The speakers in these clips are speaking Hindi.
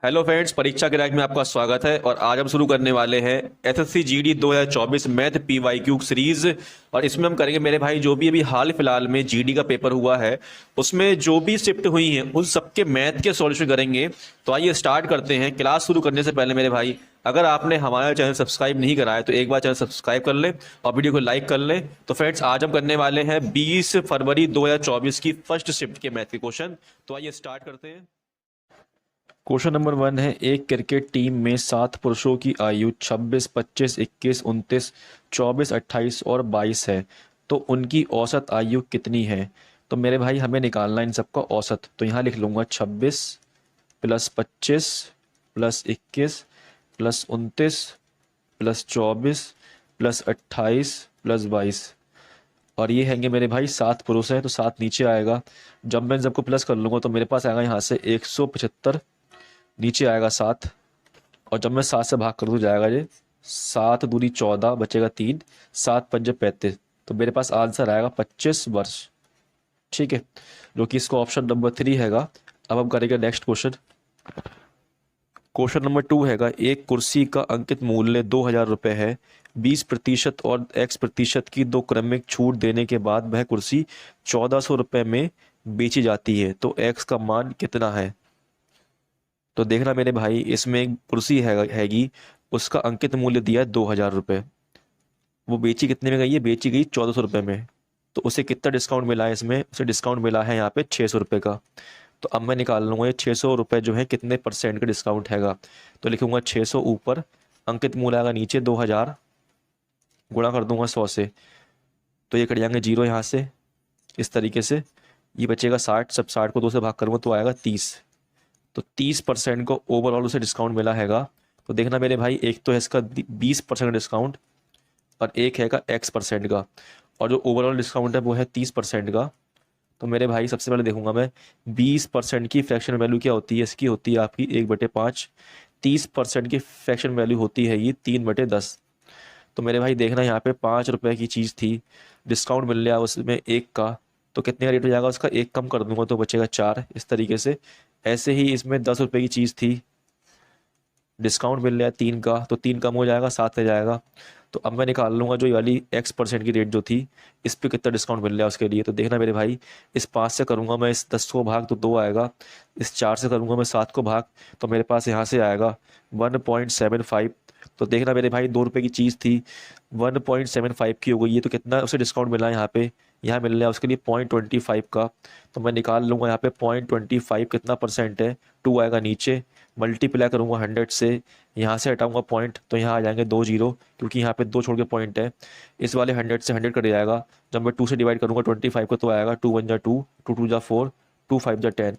हेलो फ्रेंड्स, परीक्षा क्रैक में आपका स्वागत है। और आज हम शुरू करने वाले हैं SSC GD 2024 math PYQ series. और इसमें हम करेंगे मेरे भाई जो भी अभी हाल फिलहाल में जीडी का पेपर हुआ है उसमें जो भी शिफ्ट हुई हैं उन सबके मैथ के सॉल्यूशन करेंगे। तो आइए स्टार्ट करते हैं। क्लास शुरू करने से पहले मेरे भाई, अगर आपने हमारा चैनल सब्सक्राइब नहीं करा है तो एक बार चैनल सब्सक्राइब कर लें और वीडियो को लाइक कर लें। तो फ्रेंड्स, आज हम करने वाले हैं 20 फरवरी 2024 की फर्स्ट शिफ्ट के मैथ के क्वेश्चन। तो आइए स्टार्ट करते हैं। क्वेश्चन नंबर 1 है, एक क्रिकेट टीम में 7 पुरुषों की आयु 26, 25, 21, 29, 24, 28 और 22 है। तो उनकी औसत आयु कितनी है? तो मेरे भाई हमें निकालना है इन सबका औसत। तो यहाँ लिख लूँगा 26 plus 25 plus 21 plus 29 plus 24 plus 28 plus 22। और ये हैंगे मेरे भाई 7 पुरुष हैं तो 7 नीचे आएगा। जब मैं इन सबको प्लस कर लूँगा तो मेरे पास आएगा यहाँ से 175, नीचे आएगा 7। और जब मैं 7 से भाग कर दूँ जाएगा ये 7 दूनी 14, बचेगा 3, 7 पंजे 35। तो मेरे पास आंसर आएगा 25 वर्ष। ठीक है, जो कि इसका ऑप्शन नंबर 3 हैगा। अब हम करेंगे नेक्स्ट क्वेश्चन। क्वेश्चन नंबर 2 हैगा, एक कुर्सी का अंकित मूल्य 2000 रुपये है। 20% और X% की दो क्रमिक छूट देने के बाद वह कुर्सी 1400 रुपये में बेची जाती है। तो X का मान कितना है? तो देखना मेरे भाई, इसमें एक कुर्सी हैगी, उसका अंकित मूल्य दिया है 2000 रुपये। वो बेची कितने में गई है? बेची गई 1400 रुपये में। तो उसे कितना डिस्काउंट मिला है? इसमें उसे डिस्काउंट मिला है यहाँ पे 600 रुपये का। तो अब मैं निकाल लूँगा ये 600 रुपये जो है कितने परसेंट का डिस्काउंट हैगा। तो लिखूंगा 600 ऊपर, अंकित मूल्य आएगा नीचे 2000, गुणा कर दूंगा 100 से। तो ये कट जाएंगे जीरो यहाँ से, इस तरीके से। ये बचेगा 60, सब 60 को 2 से भाग करूँगा तो आएगा 30। तो 30% को ओवरऑल उसे डिस्काउंट मिला हैगा। तो देखना मेरे भाई, एक तो है इसका 20% का डिस्काउंट और एक हैगा X% का। और जो ओवरऑल डिस्काउंट है वो है 30% का। तो मेरे भाई सबसे पहले देखूंगा मैं 20% की फ्रैक्शन वैल्यू क्या होती है। इसकी होती है आपकी 1/5। 30% की फ्रैक्शन वैल्यू होती है ये 3/10। तो मेरे भाई देखना, यहाँ पे 5 रुपए की चीज़ थी, डिस्काउंट मिल गया उसमें 1 का। तो कितने का रेट हो जाएगा उसका? 1 कम कर दूंगा तो बचेगा 4, इस तरीके से। ऐसे ही इसमें 10 रुपए की चीज़ थी, डिस्काउंट मिल रहा है 3 का, तो 3 कम हो जाएगा, 7 रह जाएगा। तो अब मैं निकाल लूँगा जो ये वाली X% की रेट जो थी, इस पे कितना डिस्काउंट मिल रहा है उसके लिए। तो देखना मेरे भाई, इस 5 से करूँगा मैं इस 10 को भाग तो 2 आएगा, इस 4 से करूँगा मैं 7 को भाग तो मेरे पास यहाँ से आएगा 1.75। तो देखना मेरे भाई, 2 रुपए की चीज़ थी, 1.75 की हो गई है। तो कितना उसे डिस्काउंट मिला है यहाँ पे? यहाँ मिल रहा है उसके लिए 0.25 का। तो मैं निकाल लूँगा यहाँ पे 0.25 कितना परसेंट है। 2 आएगा नीचे, मल्टीप्लाई करूँगा 100 से, यहाँ से हटाऊंगा पॉइंट तो यहाँ आ जाएंगे 2 जीरो, क्योंकि यहाँ पे 2 छोड़ के पॉइंट है। इस वाले 100 से 100 कट जाएगा। जब मैं 2 से डिवाइड करूँगा 25 को तो आएगा 2 1 जा 2, 2 2 जा 4, 2 5 जा 10,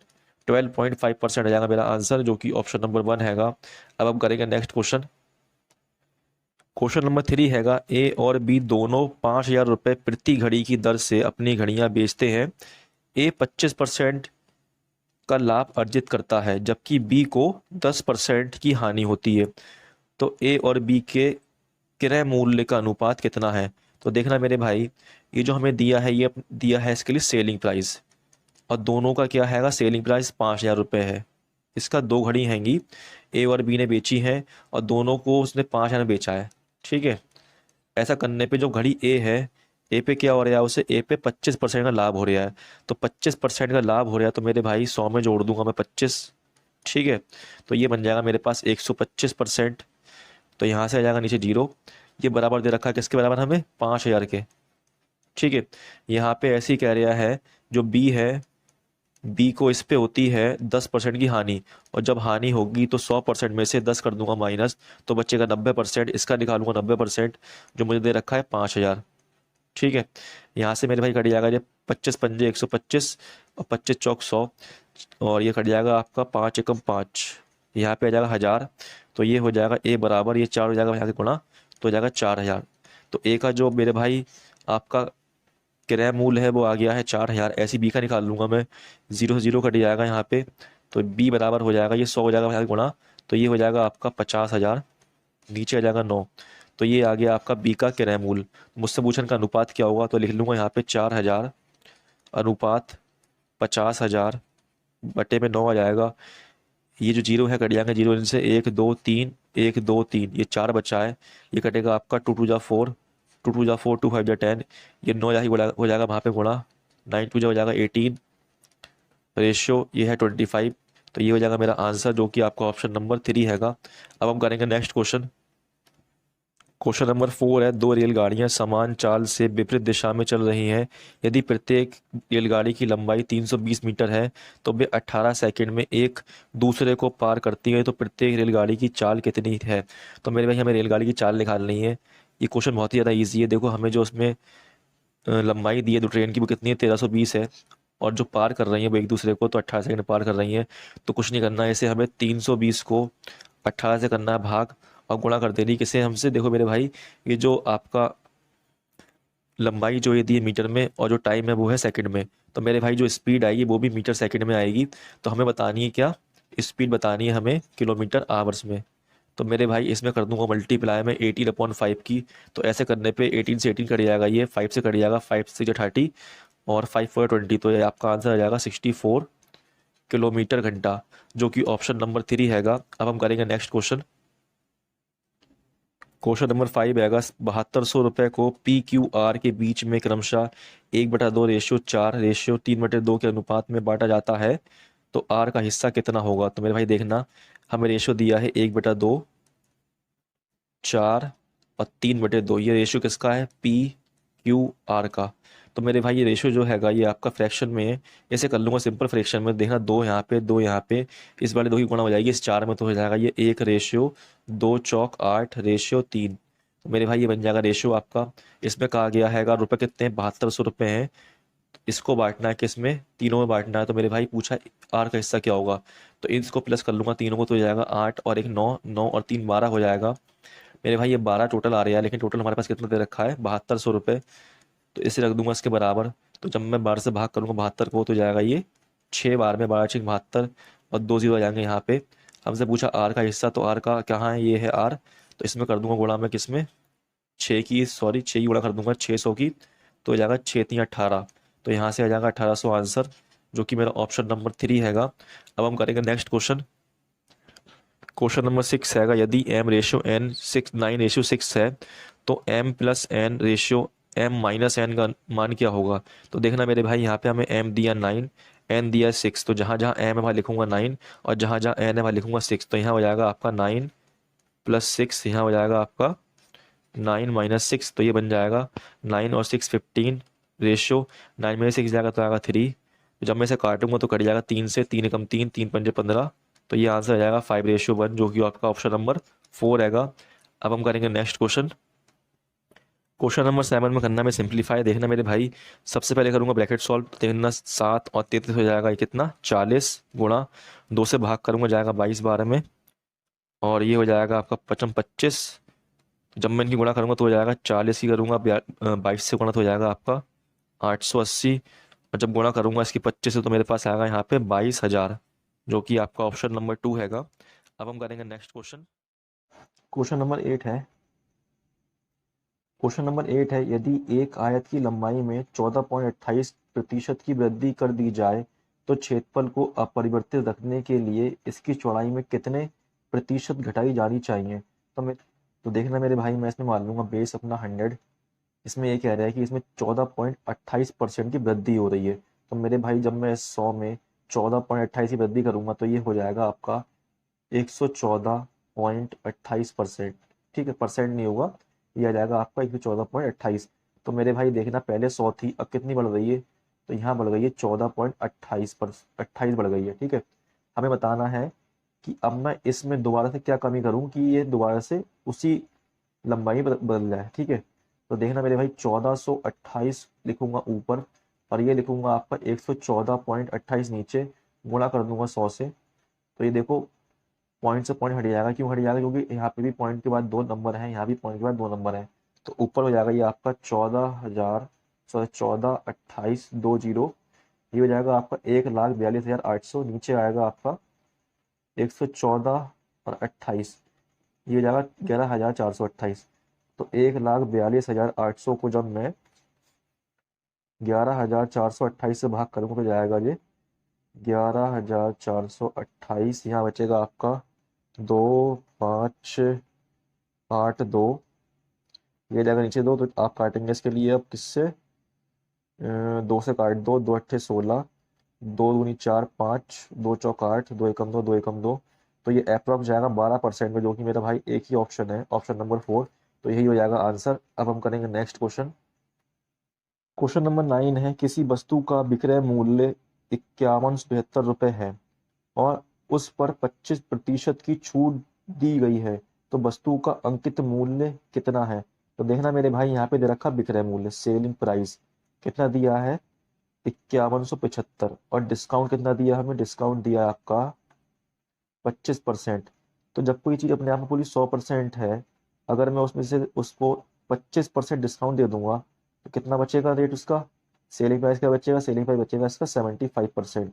12.5% आ जाएगा मेरा आंसर, जो कि ऑप्शन नंबर 1 हैगा। अब हम करेंगे नेक्स्ट क्वेश्चन। क्वेश्चन नंबर 3 हैगा, ए और बी दोनों 5000 रुपये प्रति घड़ी की दर से अपनी घड़ियां बेचते हैं। ए 25% का लाभ अर्जित करता है जबकि बी को 10% की हानि होती है। तो ए और बी के क्रय मूल्य का अनुपात कितना है? तो देखना मेरे भाई, ये जो हमें दिया है ये दिया है इसके लिए सेलिंग प्राइस, और दोनों का क्या हैगा? सेलिंग प्राइस 5000 रुपये है। इसका 2 घड़ी हैंगी, ए और बी ने बेची है और दोनों को उसने 5000 में बेचा है। ठीक है, ऐसा करने पे जो घड़ी ए है, ए पे क्या हो रहा है? उसे ए पे 25% का लाभ हो रहा है। तो 25% का लाभ हो रहा है तो मेरे भाई 100 में जोड़ दूंगा मैं 25। ठीक है, तो ये बन जाएगा मेरे पास 125%। तो यहाँ से आ जाएगा नीचे जीरो। ये बराबर दे रखा है किसके बराबर? हमें 5000 के। ठीक है, यहाँ पे ऐसे ही कह रहा है, जो बी है, बी को इस पे होती है 10% की हानि, और जब हानि होगी तो 100% में से 10 कर दूंगा माइनस, तो बचेगा 90%। इसका निकालूंगा 90%, जो मुझे दे रखा है 5000। ठीक है, यहाँ से मेरे भाई कट जाएगा ये 25 पंजे 125 और 25 चौक 100, और ये कट जाएगा आपका 5 एकम 5, यहाँ पे आ जाएगा 1000। तो ये हो जाएगा ए बराबर, ये 4 हो जाएगा यहाँ से गुणा, तो हो जाएगा 4000। तो ए का जो मेरे भाई आपका क्रय मूल्य है वो आ गया है 4000। ऐसी बी का निकाल लूंगा मैं, 0 से 0 कट जाएगा यहाँ पे, तो बी बराबर हो जाएगा ये 100 हो जाएगा यहाँ से गुणा, तो ये हो जाएगा आपका 50,000, नीचे आ जाएगा 9। तो ये आ गया आपका बी का क्रय मूल्य। मुझसे पूछने का अनुपात क्या होगा? तो लिख लूंगा यहाँ पे 4000 अनुपात 50,000 बटे में 9 आ जाएगा। ये जो जीरो है कट जाएंगे, जीरो इनसे 1 2 3, 1 2 3, ये 4 बचा है, ये कटेगा आपका 2 2 जा 4, 2 2 जा 4, 2 5 जा 10, ये 9 हो जाएगा वहाँ पे गुणा, 9 2 हो जाएगा 18, रेशियो ये है 25। तो ये हो जाएगा मेरा आंसर, जो कि आपका ऑप्शन नंबर 3 हैगा। अब हम करेंगे नेक्स्ट क्वेश्चन। क्वेश्चन नंबर 4 है, दो रेलगाड़ियां समान चाल से विपरीत दिशा में चल रही हैं। यदि प्रत्येक रेलगाड़ी की लंबाई 320 मीटर है तो वे 18 सेकंड में एक दूसरे को पार करती है, तो प्रत्येक रेलगाड़ी की चाल कितनी है? तो मेरे भाई हमें रेलगाड़ी की चाल निकालनी है। ये क्वेश्चन बहुत ही ज़्यादा ईजी है। देखो हमें जो उसमें लंबाई दी है दो ट्रेन की वो कितनी है, 1320 है, और जो पार कर रही है वो एक दूसरे को तो 18 सेकंड पार कर रही है। तो कुछ नहीं करना है, इसे हमें 320 को 18 से करना है भाग, और गुणा कर देनी किसे हमसे। देखो मेरे भाई, ये जो आपका लंबाई जो ये दी है मीटर में, और जो टाइम है वो है सेकंड में, तो मेरे भाई जो स्पीड आएगी वो भी मीटर सेकंड में आएगी। तो हमें बतानी है क्या, स्पीड बतानी है हमें किलोमीटर आवर्स में। तो मेरे भाई इसमें कर दूंगा मल्टीप्लाई में 18/5 की। तो ऐसे करने पे 18 से 18 कट जाएगा, ये 5 से कट जाएगा, 5 से 30, और 5 4 20, तो ये आपका आंसर आ जाएगा 64 किलोमीटर घंटा, जो कि ऑप्शन नंबर 3 हैगा। अब हम करेंगे नेक्स्ट क्वेश्चन। क्वेश्चन नंबर 5 हैगा, 7200 रुपये को PQR के बीच में क्रमशः 1/2 रेशियो 4 रेशियो 3/2 के अनुपात में बांटा जाता है, तो आर का हिस्सा कितना होगा? तो मेरे भाई देखना, हमें रेशियो दिया है 1/2 4 और 3/2, ये रेशियो किसका है, PQR का। तो मेरे भाई ये रेशियो जो हैगा ये आपका फ्रैक्शन में है, ऐसे कर लूंगा सिंपल फ्रैक्शन में। देखना, दो यहाँ पे, दो यहाँ पे, इस वाले दो की गुणा हो जाएगी इस 4 में, तो हो जाएगा ये 1/2 4 8 रेशियो 3। तो मेरे भाई ये बन जाएगा रेशियो आपका। इसमें कहा गया हैगा रुपए कितने हैं, 7200 रुपये हैं। इसको बांटना है किसमें, तीनों में बांटना है। तो मेरे भाई पूछा आर का हिस्सा क्या होगा, तो इसको प्लस कर लूंगा तीनों को, तो हो जाएगा 8 और 1 9, 9 और 3 12 हो जाएगा। मेरे भाई ये 12 टोटल आ रहा है, लेकिन टोटल हमारे पास कितना दे रखा है, 7200 रुपये। तो इसे रख दूंगा इसके बराबर। तो जब मैं 12 से भाग करूंगा 72 को, तो जाएगा ये 6 बार में, 12×6 72, और 2 जीरो आ जाएंगे यहाँ पे। हमसे पूछा आर का हिस्सा, तो आर का कहाँ है, ये है आर। तो इसमें कर दूंगा गुणा में किसमें, 6 की गुणा कर दूंगा 600 की, तो हो जाएगा 6×3 18। तो यहाँ से आ जाएगा 1800 आंसर, जो कि मेरा ऑप्शन नंबर 3 हैगा। अब हम करेंगे नेक्स्ट क्वेश्चन। क्वेश्चन नंबर 6 हैगा, यदि m/9 रेशियो 6 है तो m+n/m-n का मान क्या होगा? तो देखना मेरे भाई, यहाँ पे हमें m दिया 9, n दिया 6, तो जहाँ जहाँ m है वहाँ लिखूंगा 9, और जहाँ जहाँ n है वहाँ लिखूंगा 6। तो यहाँ हो जाएगा आपका 9 + 6, यहाँ हो जाएगा आपका 9 - 6, तो ये बन जाएगा 9 और 6 15, रेशियो 9 में से 6 जाएगा तो आएगा 3। तो जब मैं इसे काटूंगा तो कट जाएगा 3 से, 3 एकम 3, 3×5 = 15। तो ये आंसर आ जाएगा 5:1, जो कि आपका ऑप्शन नंबर 4 हैगा। अब हम करेंगे नेक्स्ट क्वेश्चन। क्वेश्चन नंबर 7 में करना में सिंप्लीफाई। देखना मेरे भाई, सबसे पहले करूंगा ब्रैकेट सॉल्व। देखना 7 और 33 हो जाएगा, ये कितना, 40 गुणा 2 से भाग करूंगा जाएगा 22 12 में, और ये हो जाएगा आपका 55 25। जब मैं इनकी गुणा करूंगा तो हो जाएगा 40 की करूंगा 22 से गुणा तो हो जाएगा आपका 880, और जब गुणा करूंगा इसकी 25 से तो मेरे पास आएगा यहाँ पे 22,000, जो कि आपका ऑप्शन नंबर 2 हैगा। अब हम करेंगे नेक्स्ट क्वेश्चन। क्वेश्चन नंबर 8 है। क्वेश्चन नंबर 8 है, यदि एक आयत की लंबाई में 14.28% की वृद्धि कर दी जाए तो क्षेत्रफल को अपरिवर्तित रखने के लिए इसकी चौड़ाई में कितने प्रतिशत घटाई जानी चाहिए? तो देखना मेरे भाई, मैं इसमें मान लूंगा बेस अपना 100। इसमें ये कह रहा है कि इसमें 14.28% की वृद्धि हो रही है। तो मेरे भाई जब मैं 100 में 14.28 की वृद्धि करूंगा तो ये हो जाएगा आपका 114.28%। ठीक है, परसेंट नहीं होगा, ये आ जाएगा आपका 114.28। तो मेरे भाई देखना, पहले 100 थी, अब कितनी बढ़ गई है, तो यहाँ बढ़ गई है 14.28 पर 28 बढ़ गई है। ठीक है, हमें बताना है कि अब मैं इसमें दोबारा से क्या कमी करूँ कि ये दोबारा से उसी लंबाई में बदल जाए। ठीक है, तो देखना मेरे भाई, 1428 लिखूंगा ऊपर, और ये लिखूंगा आपका 114.28 नीचे, गुणा कर दूंगा 100 से। तो ये देखो, पॉइंट से पॉइंट हट जाएगा, क्यों हट जाएगा, क्योंकि यहाँ पे भी पॉइंट के बाद 2 नंबर हैं, यहाँ भी पॉइंट के बाद 2 नंबर हैं। तो ऊपर हो जाएगा ये आपका 14,000, सॉरी 142820, ये हो जाएगा आपका 1,42,800। नीचे आएगा आपका 114 और 28, ये हो जाएगा 11,428। तो 1,42,800 को जब मैं 11,428 से भाग करूंगा तो जाएगा ये 11,428, यहाँ बचेगा आपका 2,5,8,2, ये जाएगा नीचे 2, तो आप काटेंगे इसके लिए अब किससे, 2 से काट दो, 2 अट्ठे 16, 2 दूनी 4 5, 2 चौक 8, 2 एकम 2, 2 एकम 2, तो ये अप्रॉक्स जाएगा 12% में, जो कि मेरा भाई एक ही ऑप्शन है, ऑप्शन नंबर 4। तो यही हो जाएगा आंसर। अब हम करेंगे नेक्स्ट क्वेश्चन। क्वेश्चन नंबर 9 है, किसी वस्तु का विक्रय मूल्य 5172 है और उस पर 25% की छूट दी गई है, तो वस्तु का अंकित मूल्य कितना है। तो देखना मेरे भाई, यहाँ पे दे रखा विक्रय मूल्य, सेलिंग प्राइस कितना दिया है, 5175, और डिस्काउंट कितना दिया हमें, डिस्काउंट दिया है आपका 25%। तो जब कोई चीज़ अपने आप में पूरी 100% है, अगर मैं उसमें से उसको 25% डिस्काउंट दे दूंगा, तो कितना बचेगा रेट उसका, सेलिंग प्राइस का बचेगा, सेलिंग प्राइस बचेगा इसका 75%।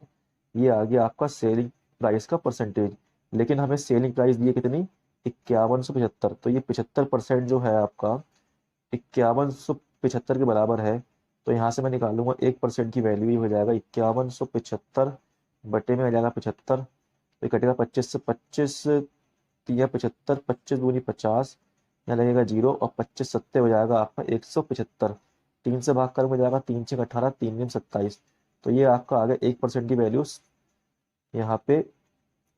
ये आ गया आपका सेलिंग प्राइस का परसेंटेज। लेकिन हमें सेलिंग प्राइस दी है कितनी, 5175, तो ये 75% जो है आपका 5175 के बराबर है। तो यहाँ से मैं निकालूंगा 1% की वैल्यू, ही हो जाएगा 5175 बटे में आ जाएगा 75, तो ये कटेगा 25 से, 25 तिया 75, 25 दूनी 50, यहाँ लगेगा 0, और 25 सत्ते हो जाएगा आपका 175, 3 से भाग कर हो जाएगा 3 6 18, 3 दूनी 27, तो ये आपका आ गया 1% की वैल्यू यहाँ पे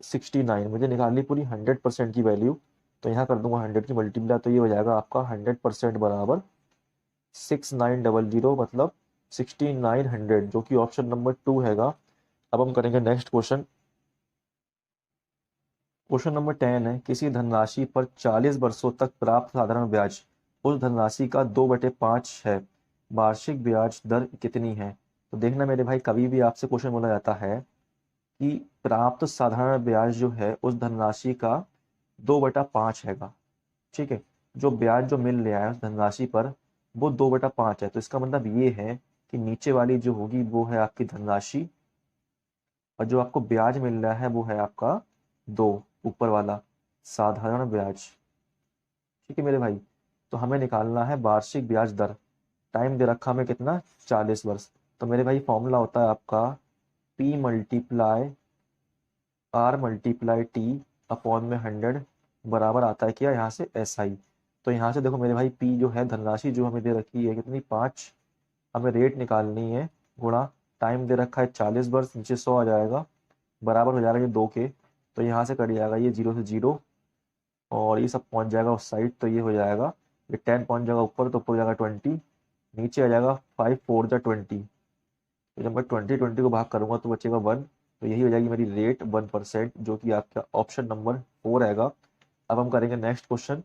69। मुझे निकालनी पूरी 100% की वैल्यू, तो यहाँ कर दूंगा 100 की मल्टीप्लाई, तो ये हो जाएगा आपका 100% बराबर 6900, मतलब 6900, जो कि ऑप्शन नंबर 2 हैगा। अब हम करेंगे नेक्स्ट क्वेश्चन। क्वेश्चन नंबर 10 है, किसी धनराशि पर 40 वर्षों तक प्राप्त साधारण ब्याज उस धनराशि का 2/5 है, वार्षिक ब्याज दर कितनी है। तो देखना मेरे भाई, कभी भी आपसे क्वेश्चन बोला जाता है कि प्राप्त साधारण ब्याज जो है उस धनराशि का 2/5 हैगा, ठीक है, जो ब्याज जो मिल रहा है उस धनराशि पर वो 2/5 है, तो इसका मतलब ये है कि नीचे वाली जो होगी वो है आपकी धनराशि, और जो आपको ब्याज मिल रहा है वो है आपका 2, ऊपर वाला साधारण ब्याज, ठीक है मेरे भाई। तो हमें निकालना है वार्षिक ब्याज दर। टाइम दे रखा हमें कितना, 40 वर्ष। तो मेरे भाई फॉर्मूला होता है आपका P × R × T अपॉन में 100 बराबर आता है क्या, यहाँ से SI। तो यहाँ से देखो मेरे भाई, P जो है धनराशि जो हमें दे रखी है कितनी, 5, हमें रेट निकालनी है, गुणा टाइम दे रखा है 40 वर्ष, नीचे 100 आ जाएगा, बराबर हो जाएगा ये 2 के, तो यहाँ से कट जाएगा ये 0 से 0, और ये सब पहुंच जाएगा उस साइड, तो ये हो जाएगा, ये 10 पहुंच जाएगा ऊपर, तो ऊपर हो जाएगा 20, नीचे आ जाएगा 5 4 जा 20, तो जब मैं 20 को भाग करूंगा तो बचेगा 1, तो यही हो जाएगी मेरी रेट 1%, जो कि आपका ऑप्शन नंबर 4 रहेगा। अब हम करेंगे नेक्स्ट क्वेश्चन।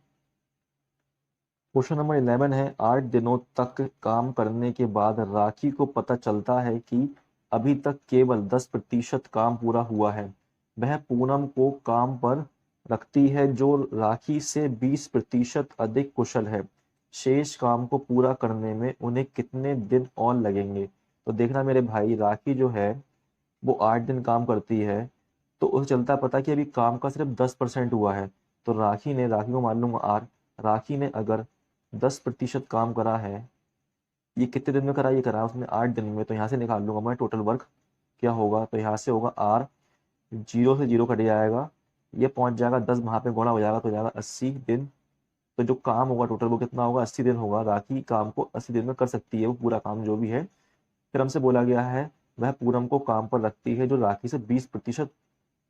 क्वेश्चन नंबर 11 है, 8 दिनों तक काम करने के बाद राखी को पता चलता है कि अभी तक केवल 10% काम पूरा हुआ है। वह पूनम को काम पर रखती है जो राखी से 20% अधिक कुशल है। शेष काम को पूरा करने में उन्हें कितने दिन और लगेंगे। तो देखना मेरे भाई, राखी जो है वो 8 दिन काम करती है, तो उसे चलता है पता कि अभी काम का सिर्फ 10% हुआ है। तो राखी को मान लूंगा R, राखी ने अगर 10% काम करा है, ये कितने दिन में करा, ये करा उसने 8 दिन में, तो यहाँ से निकाल लूंगा मैं टोटल वर्क क्या होगा, तो यहाँ से होगा R, 0 से 0 कट जाएगा, ये पहुंच जाएगा 10, वहां पे गुणा हो जाएगा, तो हो जाएगा 80 दिन। तो जो काम होगा टोटल वो कितना होगा, 80 दिन होगा। राखी काम को 80 दिन में कर सकती है, वो पूरा काम जो भी है। फिर हमसे बोला गया है वह पूनम को काम पर रखती है जो राखी से 20%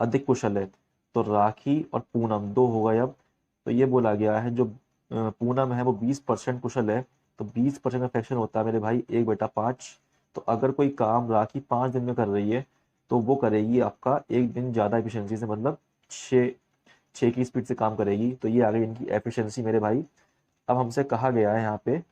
अधिक कुशल है। तो राखी और पूनम दो हो गए अब। तो ये बोला गया है जो पूनम है वो 20% कुशल है, तो 20% का फ्रैक्शन होता है मेरे भाई 1/5। तो अगर कोई काम राखी 5 दिन में कर रही है, तो वो करेगी आपका 1 दिन ज़्यादा एफिशिएंसी से, मतलब 6 की स्पीड से काम करेगी। तो ये आ गई इनकी एफिशिएंसी मेरे भाई। अब हमसे कहा गया है यहाँ पे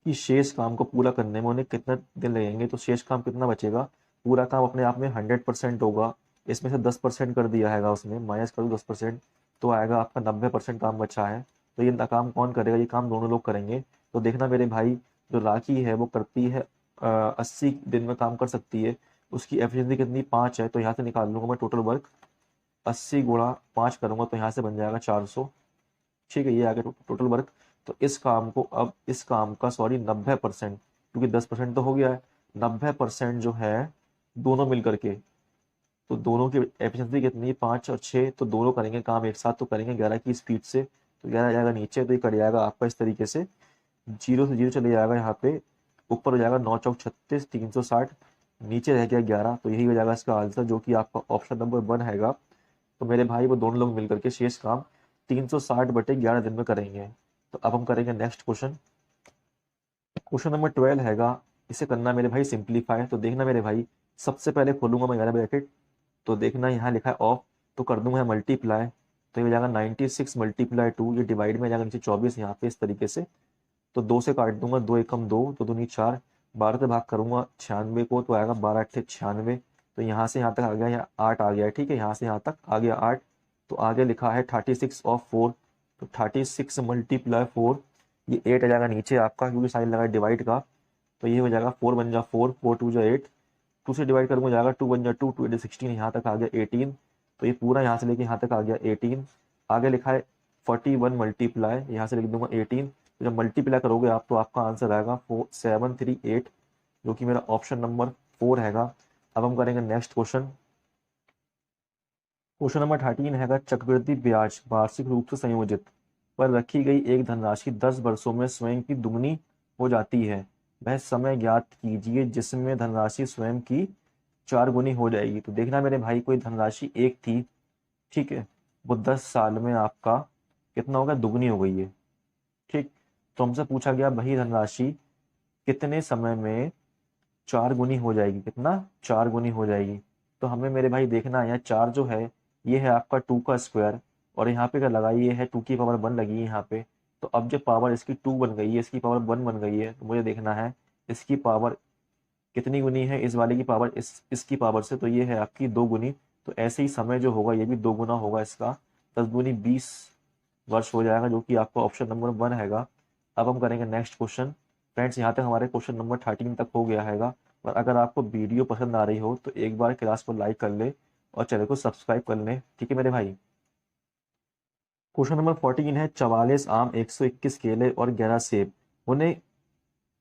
कि शेष काम को पूरा करने में उन्हें कितना दिन लगेंगे। तो शेष काम कितना बचेगा, पूरा काम अपने आप में 100% होगा, इसमें से 10% कर दिया हैगा, उसमें माइनस कर दो 10%, तो आएगा आपका 90% काम बचा है। तो ये काम कौन करेगा, ये काम दोनों लोग करेंगे। तो देखना मेरे भाई, जो राखी है वो करती है 80 दिन में काम कर सकती है, उसकी एफिशिएंसी कितनी, 5 है। तो यहाँ से निकाल लूंगा मैं टोटल वर्क, 80 × 5 करूंगा तो यहाँ से बन जाएगा 400, ठीक है, ये आ गया टोटल वर्क। तो इस काम को, अब इस काम का सॉरी 90%, क्योंकि 10% तो हो गया है, 90% जो है दोनों मिल करके तो दोनों की एफिशिएंसी कितनी है, 5 और 6, तो दोनों करेंगे काम एक साथ तो करेंगे 11 की स्पीड से, तो 11 आ जाएगा नीचे, तो ये कट जाएगा आपका इस तरीके से, 0 से 0 चले जाएगा यहाँ पे, ऊपर हो जाएगा 9 चौक 36, 360, नीचे रह गया 11, तो यही हो जाएगा इसका आंसर जो कि आपका ऑप्शन नंबर 1 हैगा। तो मेरे भाई वो दोनों लोग मिलकर के शेष काम 360/11 दिन में करेंगे। तो अब हम करेंगे नेक्स्ट क्वेश्चन। क्वेश्चन नंबर 12 हैगा, इसे करना मेरे भाई सिंप्लीफाई। तो देखना मेरे भाई, सबसे पहले खोलूंगा मैं 11 ब्रैकेट, तो देखना यहाँ लिखा है ऑफ, तो कर दूंगा मल्टीप्लाई, तो ये हो जाएगा 96 × 2, ये डिवाइड में आ जाएगा नीचे 24 यहाँ पे इस तरीके से, तो 2 से काट दूंगा, 2 एकम 2, तो दूनी 4, 12 से भाग करूंगा 96 को, तो आएगा 12×8 = 96, तो यहाँ से यहाँ तक आ गया, यहाँ 8 आ गया है, ठीक है, यहाँ से यहाँ तक आ गया 8, तो आगे लिखा है 36/4, तो 36 × 4, ये 8 आ जाएगा नीचे आपका, क्योंकि साइन लगा डिवाइड का, तो ये हो जाएगा 4 बन जा 4, 4 2 जा 8, 2 से डिवाइड करूंगा जाएगा 2 बन जा 2, 2 8 16, यहाँ तक आ गया 18, तो ये पूरा यहाँ से लेके यहाँ तक आ गया 18, आगे लिखा है 41 मल्टीप्लाई, यहाँ से लिख दूंगा 18, तो जब मल्टीप्लाई करोगे आप तो आपका आंसर आएगा 4738, जो कि मेरा ऑप्शन नंबर 4 हैगा। अब हम करेंगे नेक्स्ट क्वेश्चन। क्वेश्चन नंबर 13 हैगा, चक्रवृद्धि ब्याज वार्षिक रूप से संयोजित पर रखी गई एक धनराशि 10 वर्षों में स्वयं की दुगनी हो जाती है, वह समय ज्ञात कीजिए जिसमें धनराशि स्वयं की 4 गुनी हो जाएगी। तो देखना मेरे भाई, कोई धनराशि एक थी, ठीक है, वो 10 साल में आपका कितना होगा, दुगनी हो गई है, ठीक, तो हमसे पूछा गया वही धनराशि कितने समय में 4 गुनी हो जाएगी, कितना 4 गुनी हो जाएगी। तो हमें मेरे भाई देखना है, यहाँ 4 जो है ये है आपका 2 का स्क्वायर, और यहाँ पे क्या लगा, ये है 2 की पावर 1 लगी है यहाँ पे, तो अब जो पावर इसकी 2 बन गई है, इसकी पावर 1 बन गई है, तो मुझे देखना है इसकी पावर कितनी गुनी है इस वाले की पावर इसकी पावर से, तो ये है आपकी 2 गुनी, तो ऐसे ही समय जो होगा ये भी 2 गुना होगा इसका, 10 दूनी 20 वर्ष हो जाएगा, जो कि आपका ऑप्शन नंबर 1 हैगा। अब हम करेंगे नेक्स्ट क्वेश्चन। फ्रेंड्स, यहाँ तक हमारे क्वेश्चन नंबर 13 तक हो गया हैगा, और अगर आपको वीडियो पसंद आ रही हो तो एक बार क्लास को लाइक कर ले और चैनल को सब्सक्राइब कर ले, ठीक है मेरे भाई। क्वेश्चन नंबर 14 है, 44 आम, 121 केले और 11 सेब, उन्हें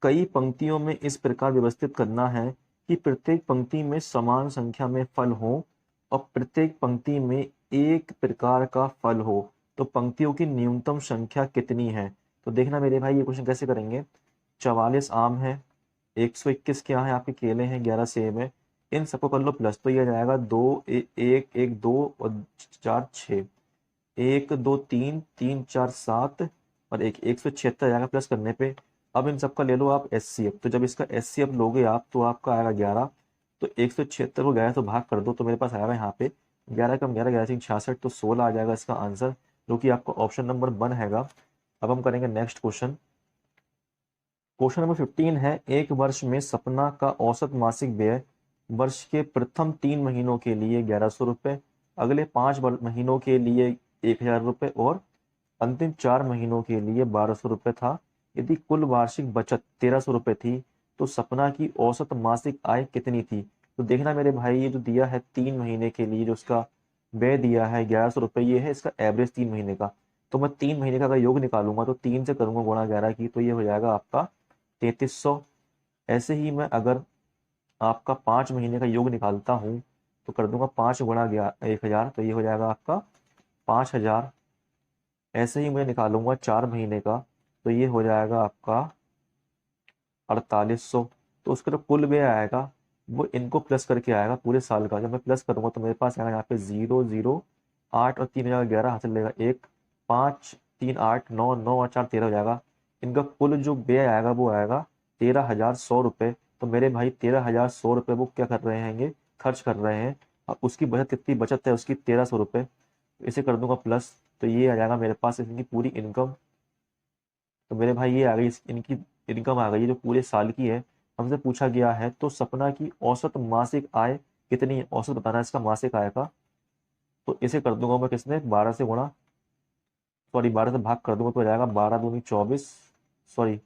कई पंक्तियों में इस प्रकार व्यवस्थित करना है कि प्रत्येक पंक्ति में समान संख्या में फल हो और प्रत्येक पंक्ति में एक प्रकार का फल हो, तो पंक्तियों की न्यूनतम संख्या कितनी है। तो देखना मेरे भाई, ये क्वेश्चन कैसे करेंगे, 44 आम है, 121 क्या है आपके केले हैं, 11 सेब है, इन सबको कर लो प्लस, तो ये जाएगा 2 1 1 2 और 4 6, 1 2 3 3 4 7 और 176 जाएगा प्लस करने पे। अब इन सबका ले लो आप एचसीएफ, तो जब इसका एचसीएफ लोगे आप तो आपका आएगा 11, तो 176 को 11 से भाग कर दो, तो मेरे पास आएगा यहाँ पे 11 कम 11 11 66, तो 16 आ जाएगा इसका आंसर, जो कि आपका ऑप्शन नंबर 1 हैगा। अब हम करेंगे नेक्स्ट क्वेश्चन। क्वेश्चन नंबर 15 है, एक वर्ष में सपना का औसत मासिक व्यय वर्ष के प्रथम 3 महीनों के लिए 1100 रुपये, अगले 5 महीनों के लिए 1000 रुपये और अंतिम 4 महीनों के लिए 1200 रुपये था। यदि कुल वार्षिक बचत 1300 रुपये थी तो सपना की औसत मासिक आय कितनी थी। तो देखना मेरे भाई, ये जो दिया है 3 महीने के लिए जो उसका व्यय दिया है 1100 रुपये, ये है इसका एवरेज 3 महीने का, तो मैं 3 महीने का अगर योग निकालूंगा तो 3 से करूंगा गुणा 11 की, तो ये हो जाएगा आपका 3300। ऐसे ही मैं अगर आपका 5 महीने का योग निकालता हूँ तो कर दूंगा 5 गुणा 1000, तो ये हो जाएगा आपका 5000। ऐसे ही मैं निकालूंगा 4 महीने का, तो ये हो जाएगा आपका 4800। तो उसका जो कुल व्यय आएगा वो इनको प्लस करके आएगा पूरे साल का, जब मैं प्लस करूंगा तो मेरे पास आएगा यहाँ पे 0 0 8 और 3011 हासिल लेगा 1 5 3 8 9 9 और 4 13 हो जाएगा। इनका कुल जो व्यय आएगा वो आएगा 13,100 रुपये। तो मेरे भाई 13,100 रुपये वो क्या कर रहे हैं, खर्च कर रहे हैं, और उसकी बचत कितनी बचत है उसकी 1300 रुपये, इसे कर दूंगा प्लस, तो ये आ जाएगा मेरे पास इनकी पूरी इनकम। तो मेरे भाई ये आ गई इनकी इनकम आ गई है जो पूरे साल की है। हमसे पूछा गया है तो सपना की औसत मासिक आय कितनी है, औसत बताना है इसका मासिक आय का, तो इसे कर दूंगा मैं किसने 12 से गुणा, सॉरी 12 से भाग कर दूंगा तो हो जाएगा 12 दूनी 24, सॉरी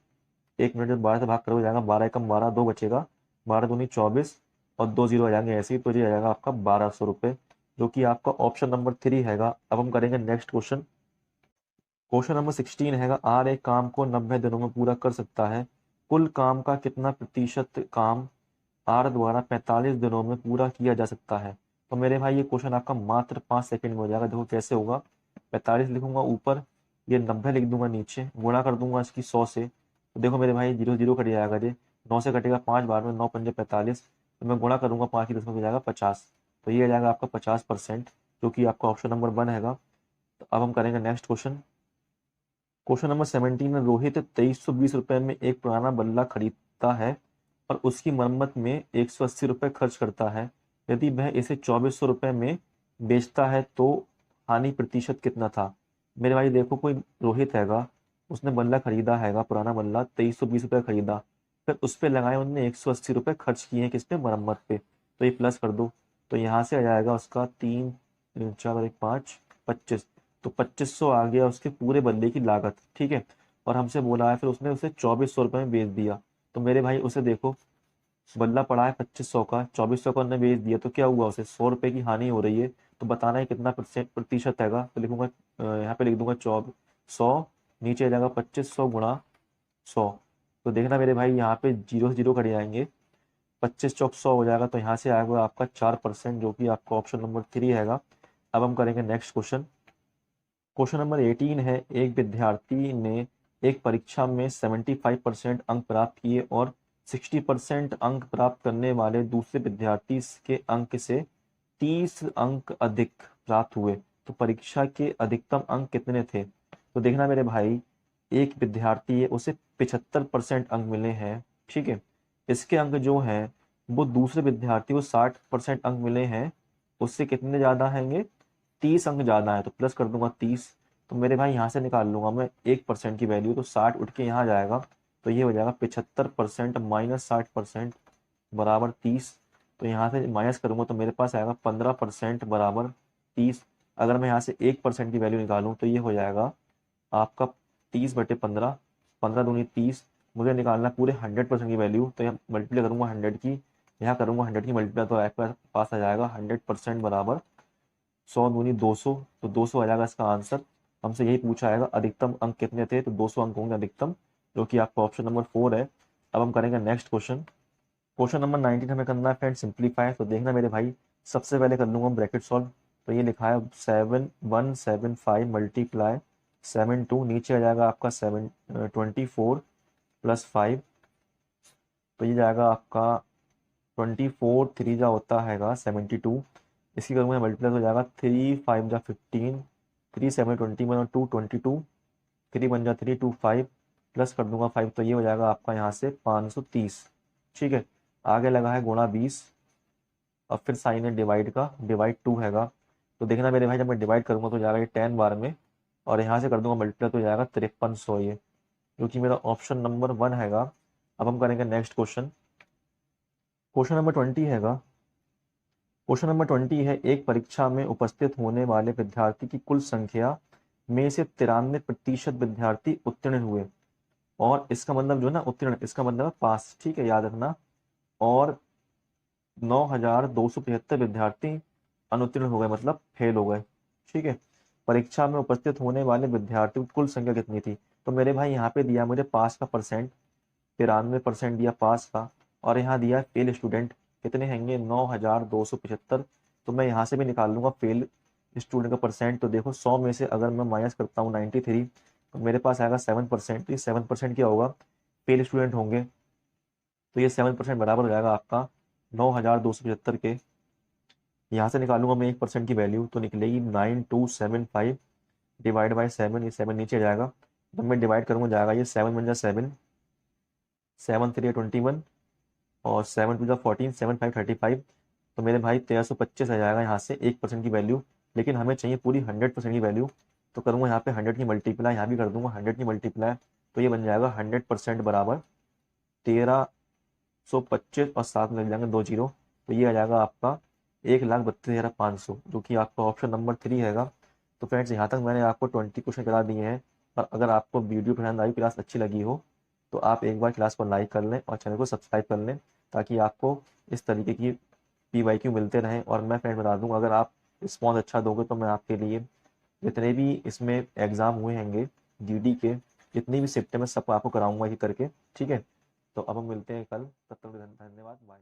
1 मिनट, जब 12 से भाग करोगे जाएगा 12 एकम 12, 2 बचेगा, 12 दूनी 24 और 2 जीरो आ जाएंगे ऐसे ही, तो ये आ जाएगा आपका 1200 रुपये, जो कि आपका ऑप्शन नंबर 3 हैगा। अब हम करेंगे नेक्स्ट क्वेश्चन। क्वेश्चन नंबर 16 हैगा, आर एक काम को 90 दिनों में पूरा कर सकता है, कुल काम का कितना प्रतिशत काम आर द्वारा 45 दिनों में पूरा किया जा सकता है। तो मेरे भाई ये क्वेश्चन आपका मात्र 5 सेकंड में हो जाएगा। देखो कैसे होगा, 45 लिखूंगा ऊपर, ये 90 लिख दूंगा नीचे, गुणा कर दूंगा इसकी 100 से। तो देखो मेरे भाई जीरो जीरो कट जाएगा, ये 9 से कटेगा 5 बार में, 9 पंजे 45, तो मैं गुणा करूंगा 5 की 10 में हो जाएगा 50। तो ये आ जाएगा आपका 50%, जो कि आपका ऑप्शन नंबर 1 हैगा। तो अब हम करेंगे नेक्स्ट क्वेश्चन। क्वेश्चन नंबर 17 में, रोहित 2320 रुपए में एक पुराना बल्ला खरीदता है और उसकी मरम्मत में 180 रुपये खर्च करता है। यदि वह इसे 2400 रुपये में बेचता है तो हानि प्रतिशत कितना था। मेरे भाई देखो, कोई रोहित हैगा, उसने बल्ला खरीदा हैगा, पुराना बल्ला 2320 रुपये खरीदा, फिर उस पर लगाए उनने 180 रुपये खर्च किए हैं किस पे, मरम्मत पे। तो ये प्लस कर दो, तो यहाँ से आ जाएगा उसका 3 3 4 1 5 25। तो 2500 आ गया उसके पूरे बल्ले की लागत, ठीक है। और हमसे बोला है फिर उसने उसे 2400 रुपये में बेच दिया। तो मेरे भाई उसे देखो, बल्ला पड़ा है 2500 का, 2400 का उन्होंने बेच दिया, तो क्या हुआ, उसे 100 रुपये की हानि हो रही है। तो बताना है कितना प्रतिशत हैगा। तो लिखूंगा यहाँ पे लिख दूंगा 100, नीचे आ जाएगा 2500 गुणा 100। तो देखना मेरे भाई यहाँ पे जीरो से जीरो कट जाएंगे, 25 चौक 100 हो जाएगा, तो यहाँ से आएगा आपका 4%, जो कि आपका ऑप्शन नंबर 3 हैगा। अब हम करेंगे नेक्स्ट क्वेश्चन। क्वेश्चन नंबर 18 है, एक विद्यार्थी ने एक परीक्षा में 75% अंक प्राप्त किए और 60% अंक प्राप्त करने वाले दूसरे विद्यार्थी के अंक से 30 अंक अधिक प्राप्त हुए, तो परीक्षा के अधिकतम अंक कितने थे। तो देखना मेरे भाई, एक विद्यार्थी है, उसे 75% अंक मिले हैं, ठीक है। इसके अंक जो हैं वो दूसरे विद्यार्थी को 60% अंक मिले हैं, उससे कितने ज्यादा हैंगे, 30 अंक ज्यादा है, तो प्लस कर दूंगा 30। तो मेरे भाई यहाँ से निकाल लूंगा मैं 1% की वैल्यू, तो 60 उठ के यहाँ जाएगा, तो ये हो जाएगा 75% माइनस 60% बराबर 30। तो यहाँ से माइनस करूंगा तो मेरे पास आएगा 15% बराबर 30। अगर मैं यहाँ से 1% की वैल्यू निकालूं तो ये हो जाएगा आपका 30/15, 15 दूनी 30। मुझे निकालना है पूरे 100% की वैल्यू, तो यहाँ मल्टीप्लाई करूंगा 100 की, यहाँ करूंगा 100 की मल्टीप्लाई, तो आपके पास आ जाएगा 100% बराबर 100 दूनी 200। तो 200 आ जाएगा इसका आंसर। हमसे यही पूछा आएगा अधिकतम अंक कितने थे, तो 200 अंक होंगे अधिकतम, जो कि आपका ऑप्शन नंबर 4 है। अब हम करेंगे नेक्स्ट क्वेश्चन। क्वेश्चन नंबर 19 हमें करना है फ्रेंड सिंप्लीफाई। तो देखना मेरे भाई, सबसे पहले कर लूंगा ब्रैकेट सॉल्व। तो ये लिखा है 7175 मल्टीप्लाई 72, नीचे आ जाएगा आपका 24 + 5। तो ये जाएगा आपका 24 3 जा होता हैगा 72। इसकी करूँगा मल्टीप्लाई हो जाएगा 3 5 जा 15, 3 7 21 और 2 22, 3 1 जा 3 2 5, प्लस कर दूंगा 5, तो ये हो जाएगा आपका यहाँ से 530, ठीक है। आगे लगा है गुणा 20, अब फिर साइन है डिवाइड का, डिवाइड 2 हैगा। तो देखना मेरे भाई, जब मैं डिवाइड करूंगा तो जाएगा ये 10 बार में, और यहाँ से कर दूंगा मल्टीप्लाई तो जाएगा 5300, ये जो कि मेरा ऑप्शन नंबर 1 हैगा। अब हम करेंगे नेक्स्ट क्वेश्चन। क्वेश्चन नंबर 20 हैगा। क्वेश्चन नंबर 20 है, एक परीक्षा में उपस्थित होने वाले विद्यार्थी की कुल संख्या में से 93% विद्यार्थी उत्तीर्ण हुए, और इसका मतलब जो है ना उत्तीर्ण, इसका मतलब है पास, ठीक है, याद रखना। और 9275 विद्यार्थी अनुत्तीर्ण हो गए, मतलब फेल हो गए, ठीक है। परीक्षा में उपस्थित होने वाले विद्यार्थियों की कुल संख्या कितनी थी। तो मेरे भाई यहाँ पे दिया मुझे पास का परसेंट, 93% दिया पास का, और यहाँ दिया फेल स्टूडेंट कितने हैंगे, 9275। तो मैं यहाँ से भी निकाल लूंगा फेल स्टूडेंट का परसेंट। तो देखो 100 में से अगर मैं माइनस करता हूँ 93, तो मेरे पास आएगा 7%। तो ये 7% क्या होगा, फेल स्टूडेंट होंगे। तो ये 7% बराबर हो जाएगा आपका 9275 के। यहाँ से निकालूंगा मैं 1% की वैल्यू, तो निकलेगी 9275 डिवाइड बाई 7, ये 7 नीचे जाएगा। जब मैं डिवाइड करूँगा जाएगा ये 7 × 7, 7 3 21, और 7 2 14, 7 5 35। तो मेरे भाई 1325 आ जाएगा यहाँ से 1% की वैल्यू, लेकिन हमें चाहिए पूरी 100% की वैल्यू। तो करूँगा यहाँ पे 100 की मल्टीप्लाई, यहाँ भी कर दूंगा 100 की मल्टीप्लाई, तो ये बन जाएगा 100% बराबर 1325, और साथ में लग जाएंगे 2 जीरो। तो ये आ जाएगा आपका 1,32,500, जो कि आपका ऑप्शन नंबर 3 हैगा। तो फ्रेंड्स, यहाँ तक मैंने आपको 20 क्वेश्चन करा दिए हैं। और अगर आपको वीडियो पसंद आई, क्लास अच्छी लगी हो, तो आप एक बार क्लास को लाइक कर लें और चैनल को सब्सक्राइब कर लें, ताकि आपको इस तरीके की PYQ मिलते रहें। और मैं फ्रेंड बता दूं, अगर आप रिस्पॉन्स अच्छा दोगे तो मैं आपके लिए जितने भी इसमें एग्ज़ाम हुए हैंगे GD के, जितनी भी शिफ्ट में सब आपको कराऊंगा ये करके, ठीक है। तो अब हम मिलते हैं कल, तब तक धन्यवाद, बाय।